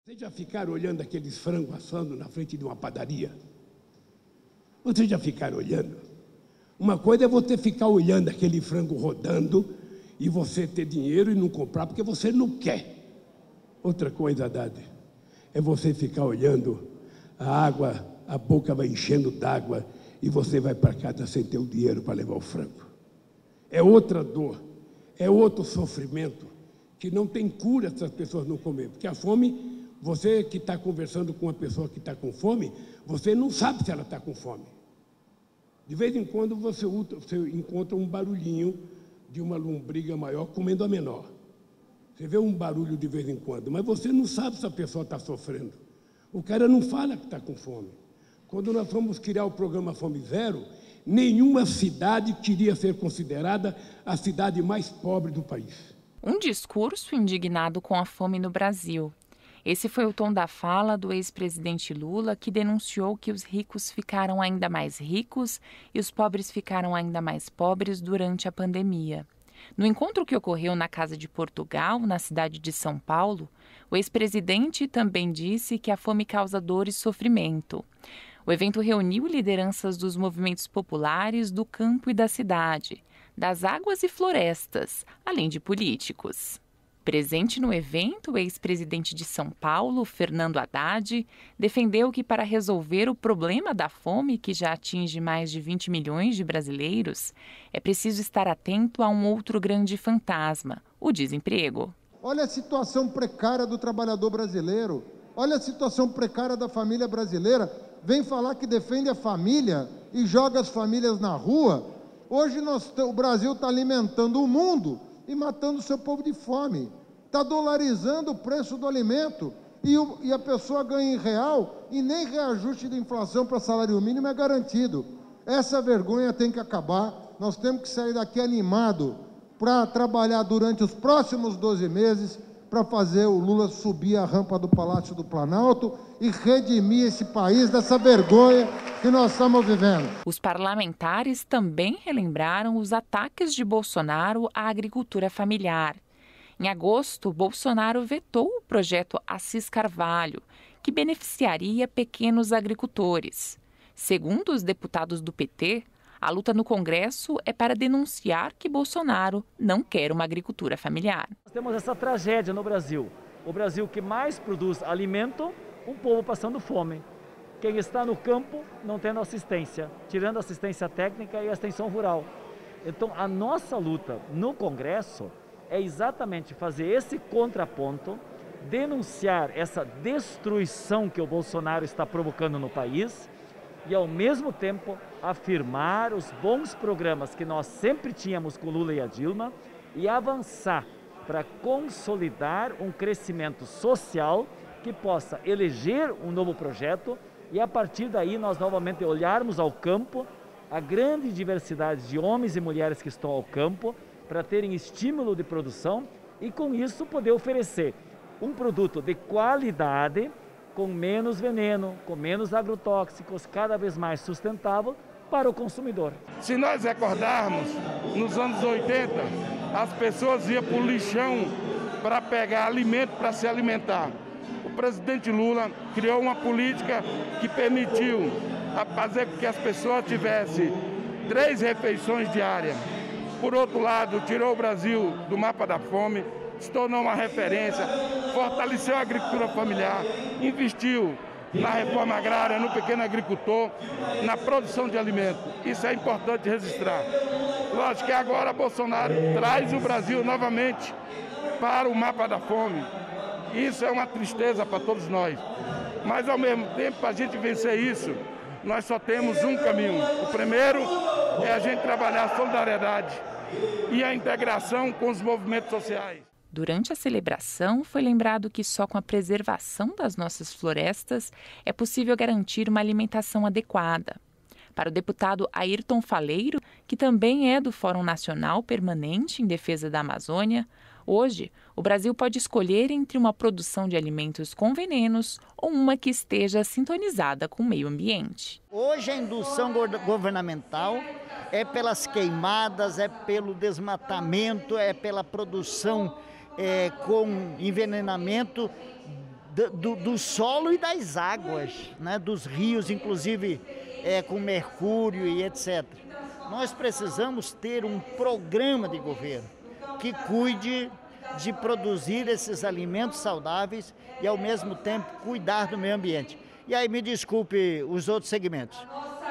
Vocês já ficaram olhando aqueles frangos assando na frente de uma padaria? Vocês já ficaram olhando? Uma coisa é você ficar olhando aquele frango rodando e você ter dinheiro e não comprar porque você não quer. Outra coisa, Haddad, é você ficar olhando a água, a boca vai enchendo d'água e você vai para casa sem ter o dinheiro para levar o frango. É outra dor, é outro sofrimento que não tem cura se as pessoas não comerem, porque a fome... Você que está conversando com uma pessoa que está com fome, você não sabe se ela está com fome. De vez em quando você encontra um barulhinho de uma lombriga maior comendo a menor. Você vê um barulho de vez em quando, mas você não sabe se a pessoa está sofrendo. O cara não fala que está com fome. Quando nós fomos criar o programa Fome Zero, nenhuma cidade queria ser considerada a cidade mais pobre do país. Um discurso indignado com a fome no Brasil. Esse foi o tom da fala do ex-presidente Lula, que denunciou que os ricos ficaram ainda mais ricos e os pobres ficaram ainda mais pobres durante a pandemia. No encontro que ocorreu na Casa de Portugal, na cidade de São Paulo, o ex-presidente também disse que a fome causa dor e sofrimento. O evento reuniu lideranças dos movimentos populares do campo e da cidade, das águas e florestas, além de políticos. Presente no evento, o ex-presidente de São Paulo, Fernando Haddad, defendeu que para resolver o problema da fome, que já atinge mais de 20 milhões de brasileiros, é preciso estar atento a um outro grande fantasma, o desemprego. Olha a situação precária do trabalhador brasileiro, olha a situação precária da família brasileira. Vem falar que defende a família e joga as famílias na rua. Hoje o Brasil está alimentando o mundo e matando o seu povo de fome. Está dolarizando o preço do alimento e a pessoa ganha em real e nem reajuste de inflação para salário mínimo é garantido. Essa vergonha tem que acabar. Nós temos que sair daqui animado para trabalhar durante os próximos 12 meses para fazer o Lula subir a rampa do Palácio do Planalto e redimir esse país dessa vergonha que nós estamos vivendo. Os parlamentares também relembraram os ataques de Bolsonaro à agricultura familiar. Em agosto, Bolsonaro vetou o projeto Assis Carvalho, que beneficiaria pequenos agricultores. Segundo os deputados do PT, a luta no Congresso é para denunciar que Bolsonaro não quer uma agricultura familiar. Nós temos essa tragédia no Brasil. O Brasil que mais produz alimento, um povo passando fome. Quem está no campo não tendo assistência, tirando assistência técnica e a extensão rural. Então, a nossa luta no Congresso é exatamente fazer esse contraponto, denunciar essa destruição que o Bolsonaro está provocando no país e, ao mesmo tempo, afirmar os bons programas que nós sempre tínhamos com Lula e a Dilma e avançar para consolidar um crescimento social que possa eleger um novo projeto e, a partir daí, nós novamente olharmos ao campo, a grande diversidade de homens e mulheres que estão ao campo, para terem estímulo de produção e, com isso, poder oferecer um produto de qualidade, com menos veneno, com menos agrotóxicos, cada vez mais sustentável para o consumidor. Se nós recordarmos, nos anos 80, as pessoas iam para o lixão para pegar alimento para se alimentar. O presidente Lula criou uma política que permitiu fazer com que as pessoas tivessem 3 refeições diárias. Por outro lado, tirou o Brasil do mapa da fome, se tornou uma referência, fortaleceu a agricultura familiar, investiu na reforma agrária, no pequeno agricultor, na produção de alimentos. Isso é importante registrar. Lógico que agora Bolsonaro traz o Brasil novamente para o mapa da fome. Isso é uma tristeza para todos nós. Mas, ao mesmo tempo, para a gente vencer isso, nós só temos um caminho. O primeiro é a gente trabalhar a solidariedade e a integração com os movimentos sociais. Durante a celebração, foi lembrado que só com a preservação das nossas florestas é possível garantir uma alimentação adequada. Para o deputado Ayrton Faleiro, que também é do Fórum Nacional Permanente em Defesa da Amazônia, hoje o Brasil pode escolher entre uma produção de alimentos com venenos ou uma que esteja sintonizada com o meio ambiente. Hoje a indução governamental é pelas queimadas, é pelo desmatamento, é pela produção com envenenamento do solo e das águas, né? Dos rios, inclusive com mercúrio e etc. Nós precisamos ter um programa de governo que cuide de produzir esses alimentos saudáveis e, ao mesmo tempo, cuidar do meio ambiente. E aí, me desculpe os outros segmentos.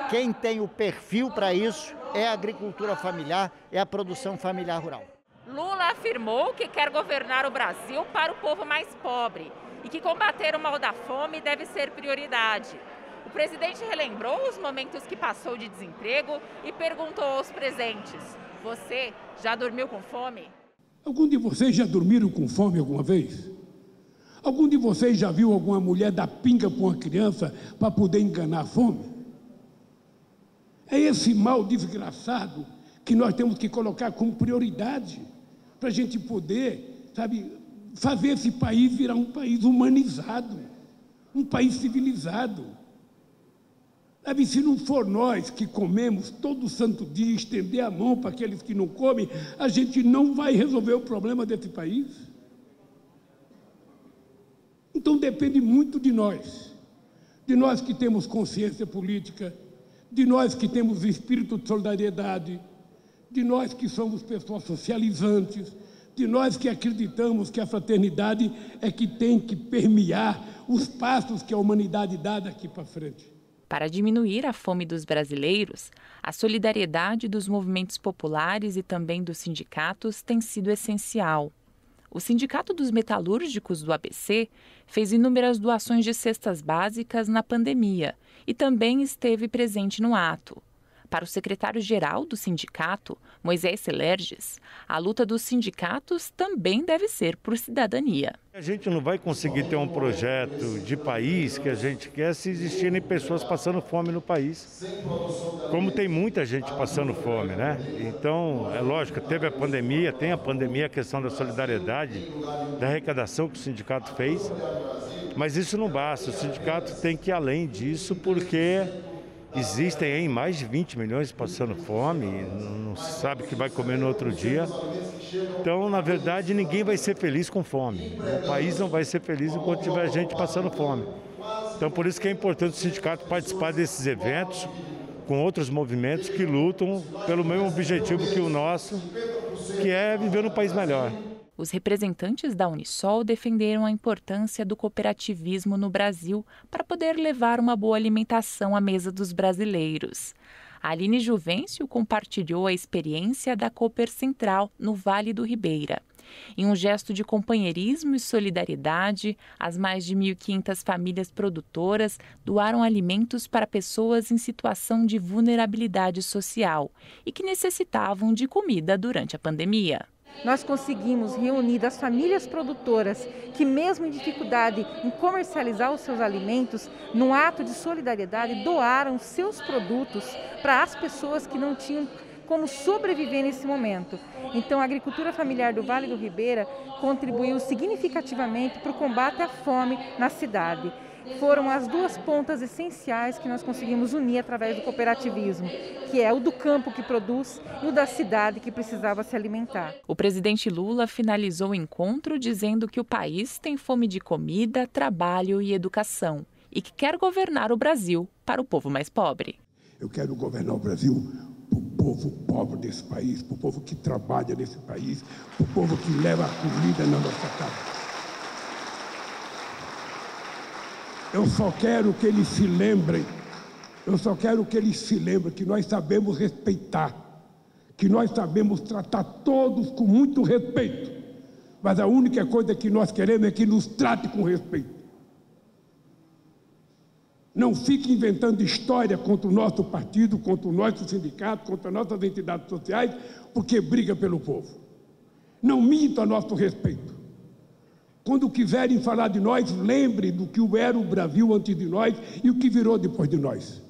Quem tem o perfil para isso é a agricultura familiar, é a produção familiar rural. Lula afirmou que quer governar o Brasil para o povo mais pobre e que combater o mal da fome deve ser prioridade. O presidente relembrou os momentos que passou de desemprego e perguntou aos presentes: você já dormiu com fome? Algum de vocês já dormiram com fome alguma vez? Algum de vocês já viu alguma mulher dar pinga para uma criança para poder enganar a fome? É esse mal desgraçado que nós temos que colocar como prioridade para a gente poder, fazer esse país virar um país humanizado, um país civilizado. Se não for nós que comemos todo santo dia, estender a mão para aqueles que não comem, a gente não vai resolver o problema desse país. Então depende muito de nós que temos consciência política, de nós que temos espírito de solidariedade, de nós que somos pessoas socializantes, de nós que acreditamos que a fraternidade é que tem que permear os passos que a humanidade dá daqui para frente. Para diminuir a fome dos brasileiros, a solidariedade dos movimentos populares e também dos sindicatos tem sido essencial. O Sindicato dos Metalúrgicos do ABC fez inúmeras doações de cestas básicas na pandemia e também esteve presente no ato. Para o secretário-geral do sindicato, Moisés Celerges, a luta dos sindicatos também deve ser por cidadania. A gente não vai conseguir ter um projeto de país que a gente quer se existirem pessoas passando fome no país. Como tem muita gente passando fome, né? Então, é lógico, teve a pandemia, tem a pandemia, a questão da solidariedade, da arrecadação que o sindicato fez, mas isso não basta. O sindicato tem que ir além disso, porque existem aí mais de 20 milhões passando fome, não se sabe o que vai comer no outro dia. Então, na verdade, ninguém vai ser feliz com fome. O país não vai ser feliz enquanto tiver gente passando fome. Então, por isso que é importante o sindicato participar desses eventos com outros movimentos que lutam pelo mesmo objetivo que o nosso, que é viver num país melhor. Os representantes da Unisol defenderam a importância do cooperativismo no Brasil para poder levar uma boa alimentação à mesa dos brasileiros. A Aline Juvencio compartilhou a experiência da Cooper Central, no Vale do Ribeira. Em um gesto de companheirismo e solidariedade, as mais de 1.500 famílias produtoras doaram alimentos para pessoas em situação de vulnerabilidade social e que necessitavam de comida durante a pandemia. Nós conseguimos reunir das famílias produtoras que, mesmo em dificuldade em comercializar os seus alimentos, num ato de solidariedade, doaram seus produtos para as pessoas que não tinham como sobreviver nesse momento. Então, a agricultura familiar do Vale do Ribeira contribuiu significativamente para o combate à fome na cidade. Foram as duas pontas essenciais que nós conseguimos unir através do cooperativismo, que é o do campo que produz e o da cidade que precisava se alimentar. O presidente Lula finalizou o encontro dizendo que o país tem fome de comida, trabalho e educação e que quer governar o Brasil para o povo mais pobre. Eu quero governar o Brasil para o povo pobre desse país, para o povo que trabalha nesse país, para o povo que leva a comida na nossa casa. Eu só quero que eles se lembrem, que nós sabemos respeitar, que nós sabemos tratar todos com muito respeito, mas a única coisa que nós queremos é que nos trate com respeito. Não fique inventando história contra o nosso partido, contra o nosso sindicato, contra nossas entidades sociais, porque briga pelo povo. Não minta a nosso respeito. Quando quiserem falar de nós, lembrem do que era o Brasil antes de nós e o que virou depois de nós.